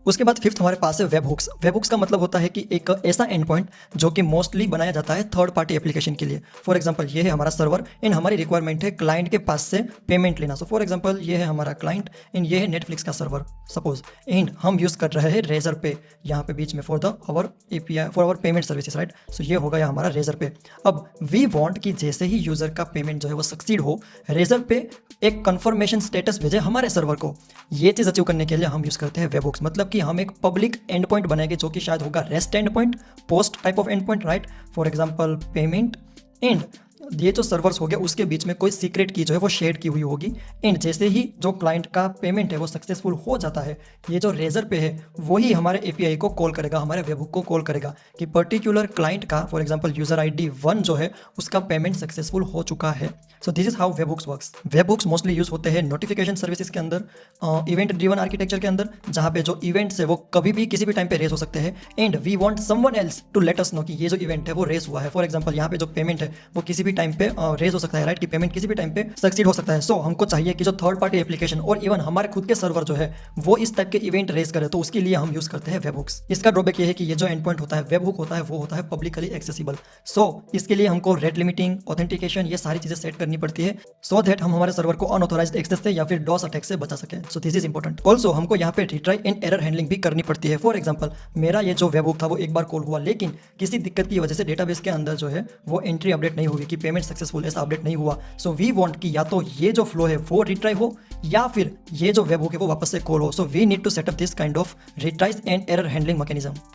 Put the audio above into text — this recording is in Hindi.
उसके बाद फिफ्थ हमारे पास है वेब हुक्स। वेब हुक्स का मतलब होता है कि एक ऐसा एंड पॉइंट जो कि मोस्टली बनाया जाता है थर्ड पार्टी एप्लीकेशन के लिए। फॉर एग्जांपल ये है हमारा सर्वर एंड हमारी रिक्वायरमेंट है क्लाइंट के पास से पेमेंट लेना। सो फॉर एग्जांपल ये है हमारा क्लाइंट एंड ये है नेटफ्लिक्स का सर्वर सपोज, एंड हम यूज़ कर रहे हैं रेजर पे यहाँ पे बीच में for the our API for our payment services, right. So ये होगा हमारा रेजर पे। अब वी वांट कि जैसे ही यूज़र का पेमेंट जो है वो सक्सीड हो, रेजर पे एक कंफर्मेशन स्टेटस भेजे हमारे सर्वर को। ये चीज़ अचीव करने के लिए हम यूज़ करते हैं वेब हुक्स। मतलब कि हम एक पब्लिक एंड पॉइंट बनाएंगे जो कि शायद होगा rest and point, post type of and point, right. For example payment and ये जो सर्वर्स हो गया उसके बीच में कोई सीक्रेट की जो है वो शेयर की हुई होगी। एंड जैसे ही जो क्लाइंट का पेमेंट है वो सक्सेसफुल हो जाता है, ये जो रेजर पे है वही हमारे एपीआई को कॉल करेगा, हमारे वेबहुक को कॉल करेगा कि पर्टिकुलर क्लाइंट का फॉर एग्जांपल यूजर आईडी 1 जो है उसका पेमेंट सक्सेसफुल हो चुका है। So this is how webhooks works. Webhooks mostly use होते हैं नोटिफिकेशन सर्विसेज के अंदर, इवेंट ड्रिवन आर्किटेक्चर के अंदर, जहाँ पे जो इवेंट्स है वो कभी भी किसी भी टाइम पे रेस हो सकते हैं and we want someone else to let us know कि ये जो इवेंट है वो रेस हुआ है। फॉर एग्जांपल यहाँ पे जो पेमेंट है वो किसी भी टाइम पे रेस हो सकता है, राइट, कि पेमेंट किसी भी टाइम पे सक्सीड हो सकता है। सो हमको चाहिए कि जो थर्ड पार्टी एप्लीकेशन और इवन हमारे खुद के सर्वर जो है वो इस टाइप के इवेंट रेस करे, तो उसके लिए हम यूज करते हैं वेबहुक्स। इसका ड्रॉबैक ये है कि ये जो एंड पॉइंट होता है वेबहुक होता है वो होता है पब्लिकली एक्सेसिबल। सो इसके लिए हमको रेट लिमिटिंग, ऑथेंटिकेशन, ये सारी चीजें सेट करनी पड़ती है सो दैट हम हमारे सर्वर को अनऑथोराइज्ड एक्सेस से या फिर डॉस अटैक से बचा सकें। So this is important. Also हमको यहाँ पे रिट्राई एंड एरर हैंडलिंग भी करनी पड़ती है। फॉर एग्जांपल मेरा ये जो वेबहुक था वो एक बार कॉल हुआ, लेकिन किसी दिक्कत की वजह से डेटाबेस के अंदर जो है वो एंट्री अपडेट नहीं हुई कि पेमेंट सक्सेसफुल, ऐसा अपडेट नहीं हुआ। सो वी वांट कि या तो ये जो फ्लो है वो रिट्राई हो या फिर ये जो वेबहुक है वो वापस से कॉल हो। So we need to set up this kind of retries and error handling mechanism.